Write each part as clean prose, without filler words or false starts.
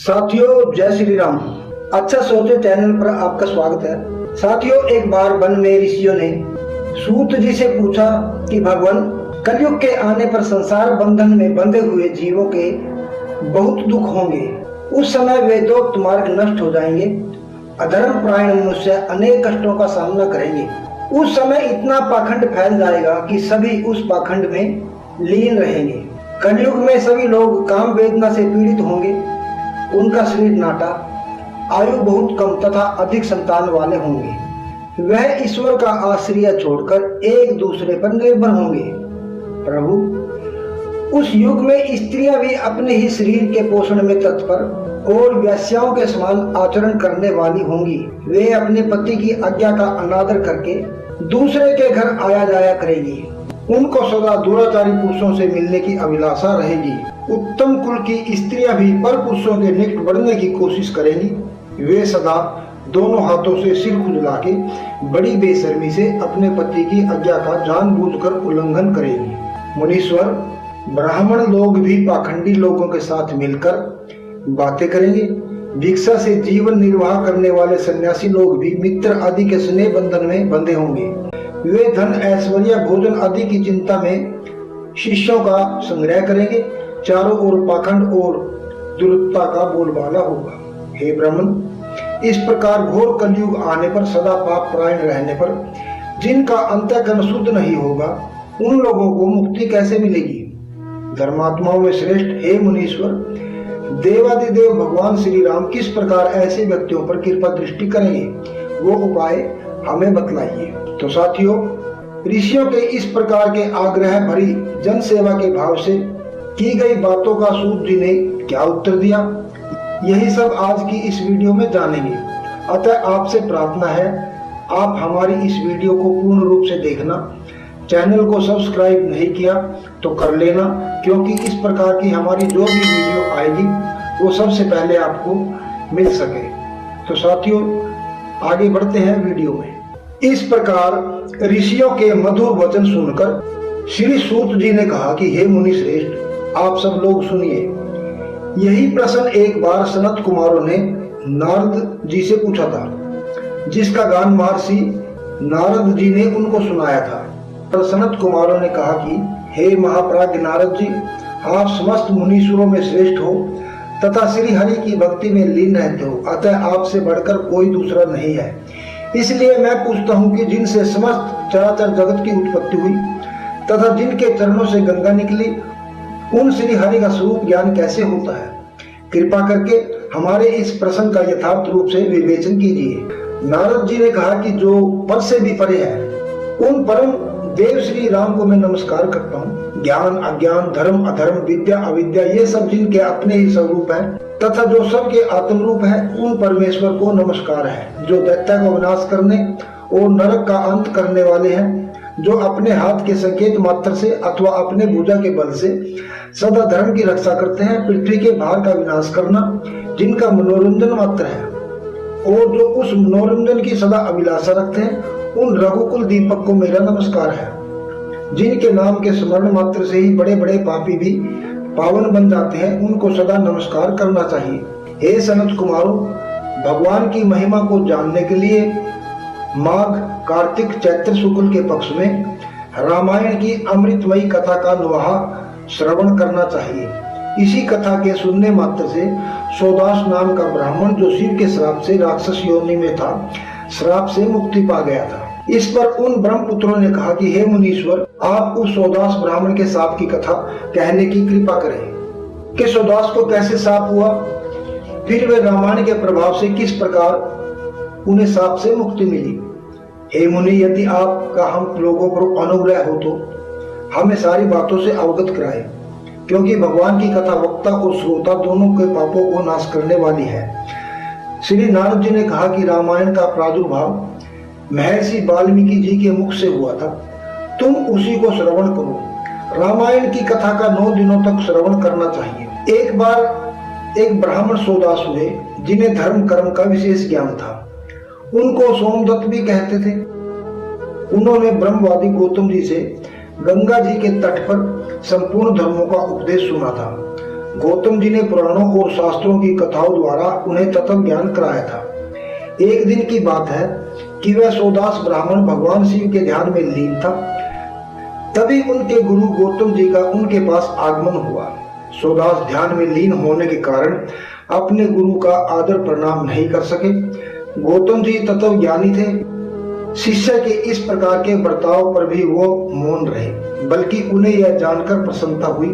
साथियों जय श्री राम। अच्छा सोचे चैनल पर आपका स्वागत है। साथियों एक बार वन में ऋषियों ने सूत जी से पूछा कि भगवान कलयुग के आने पर संसार बंधन में बंधे हुए जीवों के बहुत दुख होंगे। उस समय वेदोक्त मार्ग नष्ट हो जाएंगे, अधर्म परायण मनुष्य अनेक कष्टों का सामना करेंगे। उस समय इतना पाखंड फैल जाएगा कि सभी उस पाखंड में लीन रहेंगे। कलयुग में सभी लोग काम वेदना से पीड़ित होंगे, उनका शरीर नाटा, आयु बहुत कम तथा अधिक संतान वाले होंगे। वह ईश्वर का आश्रय छोड़कर एक दूसरे पर निर्भर होंगे। प्रभु, उस युग में स्त्रियां भी अपने ही शरीर के पोषण में तत्पर और वेश्याओं के समान आचरण करने वाली होंगी। वे अपने पति की आज्ञा का अनादर करके दूसरे के घर आया जाया करेगी। उनको सदा दुराचारी पुरुषों से मिलने की अभिलाषा रहेगी। उत्तम कुल की स्त्रियां भी पर पुरुषों के निकट बढ़ने की कोशिश करेंगी। वे सदा दोनों हाथों से सिर खुजला के बड़ी बेशर्मी से अपने पति की आज्ञा का जानबूझकर उल्लंघन करेंगी। मुनीश्वर, ब्राह्मण लोग भी पाखंडी लोगों के साथ मिलकर बातें करेंगे। भिक्षा से जीवन निर्वाह करने वाले सन्यासी लोग भी मित्र आदि के स्नेह बंधन में बंधे होंगे। वे धन, ऐश्वर्य, भोजन आदि की चिंता में शिष्यों का संग्रह करेंगे। चारों ओर पाखंड और दुरुत्ता का बोलबाला होगा। हे ब्राह्मण, इस प्रकार घोर कलयुग आने पर सदा पाप परायण रहने पर जिनका अंतःकरण शुद्ध नहीं होगा, उन लोगों को मुक्ति कैसे मिलेगी? धर्मात्माओं में श्रेष्ठ हे मुनीश्वर, देवादिदेव भगवान श्री राम किस प्रकार ऐसे व्यक्तियों पर कृपा दृष्टि करेंगे, वो उपाय हमें बतलाइए। तो साथियों, ऋषियों के इस प्रकार के आग्रह भरी जन सेवा के भाव से की गई बातों का सूत जी ने क्या उत्तर दिया, यही सब आज की इस वीडियो में जानेंगे। अतः आपसे प्रार्थना है, आप हमारी इस वीडियो को पूर्ण रूप से देखना। चैनल को सब्सक्राइब नहीं किया तो कर लेना, क्योंकि इस प्रकार की हमारी जो भी वीडियो आएगी वो सबसे पहले आपको मिल सके। तो साथियों आगे बढ़ते हैं वीडियो में। इस प्रकार ऋषियों के मधुर वचन सुनकर श्री सूत जी ने कहा कि हे मुनि श्रेष्ठ, आप सब लोग सुनिए। यही प्रश्न एक बार सनत कुमारों ने नारद जी से पूछा था, जिसका गान महर्षि नारद जी ने उनको सुनाया था। तो सनत कुमारों ने कहा कि हे महाप्राज्ञ नारद जी, आप समस्त मुनीश्वरों में श्रेष्ठ हो तथा श्री हरि की भक्ति में लीन रहते हो, अतः आपसे बढ़कर कोई दूसरा नहीं है। इसलिए मैं पूछता हूँ कि जिनसे समस्त चराचर जगत की उत्पत्ति हुई तथा जिनके चरणों से गंगा निकली, उन श्री हरि का स्वरूप ज्ञान कैसे होता है? कृपा करके हमारे इस प्रश्न का यथार्थ रूप से विवेचन कीजिए। नारद जी ने कहा कि जो पर से भी परे है, उन परम देव श्री राम को मैं नमस्कार करता हूँ। ज्ञान, अज्ञान, धर्म, अधर्म, विद्या, अविद्या, ये सब जिनके अपने ही स्वरूप है तथा जो सबके आत्म रूप है, उन परमेश्वर को नमस्कार है, जो दैत्य को विनाश करने और नरक का अंत करने वाले हैं, जो अपने हाथ के संकेत मात्र से अथवा अपने भुजा के बल से सदा धर्म की रक्षा करते हैं। पृथ्वी के भार का विनाश करना जिनका मनोरंजन मात्र है और जो उस मनोरंजन की सदा अभिलाषा रखते हैं, उन रघुकुल दीपक को मेरा नमस्कार है। जिनके नाम के स्मरण मात्र से ही बड़े बड़े पापी भी पावन बन जाते हैं, उनको सदा नमस्कार करना चाहिए। हे सनत कुमारों, भगवान की महिमा को जानने के लिए माघ, कार्तिक, चैत्र शुक्ल के पक्ष में रामायण की अमृतमयी कथा का नुहा श्रवण करना चाहिए। इसी कथा के सुनने मात्र से सौदास नाम का ब्राह्मण, जो शिव के श्राप से राक्षस योनि में था, श्राप से मुक्ति पा गया था। इस पर उन ब्रह्मपुत्रों ने कहा कि हे मुनीश्वर, आप उस सौदास ब्राह्मण के साप की कथा कहने की कृपा करें कि सौदास को कैसे साप हुआ, फिर वे रामायण के प्रभाव से किस प्रकार उन्हें साप से मुक्ति मिली। हे मुनि, यदि आपका हम लोगों पर अनुग्रह हो तो हमें सारी बातों से अवगत कराएं, क्योंकि भगवान की कथा वक्ता और श्रोता दोनों के पापों को नाश करने वाली है। श्री नारद जी ने कहा कि रामायण का प्रादुर्भाव महर्षि वाल्मीकि जी के मुख से हुआ था, तुम उसी को श्रवण करो। रामायण की कथा का 9 दिनों तक श्रवण करना चाहिए। एक बार एक ब्राह्मण सौदास हुए, जिन्हें धर्म कर्म का विशेष ज्ञान था। उनको सोमदत्त भी कहते थे। उन्होंने ब्रह्मवादी गौतम जी से गंगा जी के तट पर संपूर्ण धर्मों का उपदेश सुना था। गौतम जी ने पुराणों और शास्त्रों की कथाओं द्वारा उन्हें तत्व ज्ञान कराया था। एक दिन की बात है कि वह सौदास ब्राह्मण भगवान शिव के ध्यान में लीन था। तभी उनके गुरु गौतम जी का उनके पास आगमन हुआ। सौदास ध्यान में लीन होने के कारण अपने गुरु का आदर प्रणाम नहीं कर सके। गौतम जी तत्व ज्ञानी थे। शिष्य के इस प्रकार के बर्ताव पर भी वो मौन रहे, बल्कि उन्हें यह जानकर प्रसन्नता हुई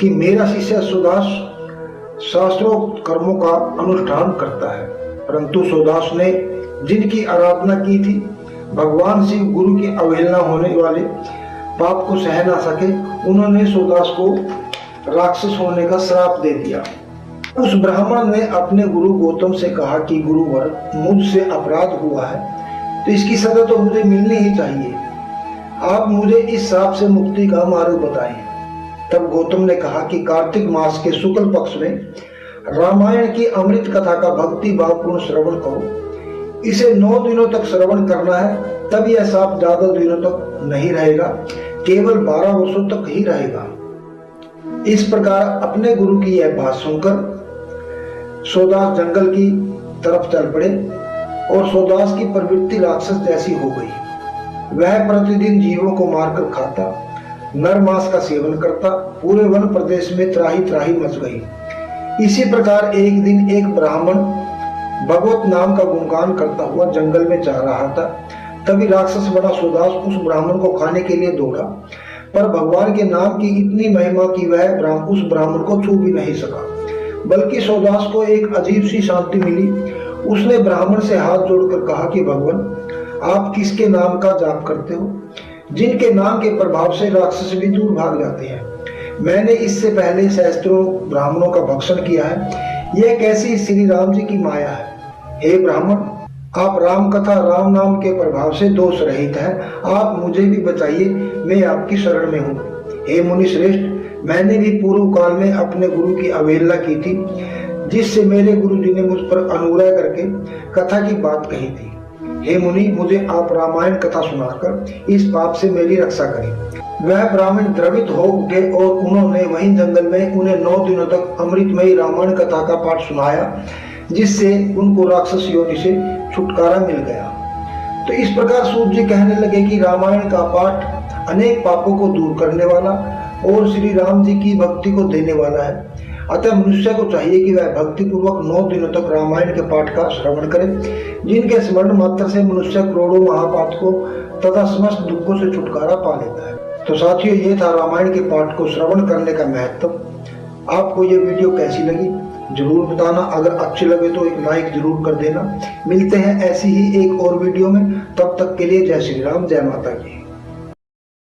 कि मेरा शिष्य सौदास शास्त्रोक्त कर्मों का अनुष्ठान करता है। परंतु सौदास ने जिनकी आराधना की थी, भगवान शिव गुरु की अवहेलना होने वाले पाप को सह ना सके, उन्होंने सौदास को राक्षस होने का श्राप दे दिया। उस ब्राह्मण ने अपने गुरु गौतम से कहा कि गुरुवर, मुझसे अपराध हुआ है तो इसकी सजा तो मुझे मिलनी ही चाहिए। आप मुझे इस श्राप से मुक्ति का मार्ग बताएं। तब गौतम ने कहा कि कार्तिक मास के शुक्ल पक्ष में रामायण की अमृत कथा का भक्ति भावपूर्ण श्रवण करो। इसे 9 दिनों तक श्रवण करना है, तब यह श्राप ज्यादा दिनों तक नहीं रहेगा, केवल 12 वर्षों तक ही रहेगा। इस प्रकार अपने गुरु की यह बात सुनकर सौदास जंगल की तरफ चल पड़े और सौदास की प्रवृत्ति राक्षस जैसी हो गई। वह प्रतिदिन जीवों को मारकर खाता, नर मांस का सेवन करता। पूरे वन प्रदेश में त्राही त्राही मच गई। इसी प्रकार एक दिन एक ब्राह्मण भगवत नाम का गुणगान करता हुआ जंगल में जा रहा था। तभी राक्षस बना सौदास उस ब्राह्मण को खाने के लिए दौड़ा, पर भगवान के नाम की इतनी महिमा की वह उस ब्राह्मण को छू भी नहीं सका, बल्कि सौदास को एक अजीब सी शांति मिली। उसने ब्राह्मण से हाथ जोड़कर कहा कि भगवान, आप किसके नाम का जाप करते हो, जिनके नाम के प्रभाव से राक्षस भी दूर भाग जाते हैं? मैंने इससे पहले सहस्त्रों ब्राह्मणों का भक्षण किया है, यह कैसी श्री राम जी की माया है? हे ब्राह्मण, आप राम कथा राम नाम के प्रभाव से दोष रहित हैं, आप मुझे भी बचाइए, मैं आपकी शरण में हूँ। हे मुनि श्रेष्ठ, मैंने भी पूर्व काल में अपने गुरु की अवहेलना की थी, जिससे मेरे गुरु जी ने मुझ पर अनुग्रह करके कथा की बात कही थी। हे मुनि, मुझे आप रामायण कथा सुनाकर इस पाप से मेरी रक्षा करें। वह ब्राह्मण द्रवित हो उठे और उन्होंने वहीं जंगल में उन्हें 9 दिनों तक अमृतमयी रामायण कथा का पाठ सुनाया, जिससे उनको राक्षस योनि से छुटकारा मिल गया। तो इस प्रकार सूत जी कहने लगे कि रामायण का पाठ अनेक पापों को दूर करने वाला और श्री राम जी की भक्ति को देने वाला है। अतः मनुष्य को चाहिए कि वह भक्ति पूर्वक 9 दिनों तक रामायण के पाठ का श्रवण करे, जिनके स्मरण मात्र से मनुष्य करोड़ों महापाप को तथा समस्त दुखों से छुटकारा पा लेता है। तो साथियों, ये था रामायण के पाठ को श्रवण करने का महत्व। आपको ये वीडियो कैसी लगी जरूर बताना। अगर अच्छी लगे तो एक लाइक जरूर कर देना। मिलते हैं ऐसी ही एक और वीडियो में, तब तक के लिए जय श्री राम, जय माता की।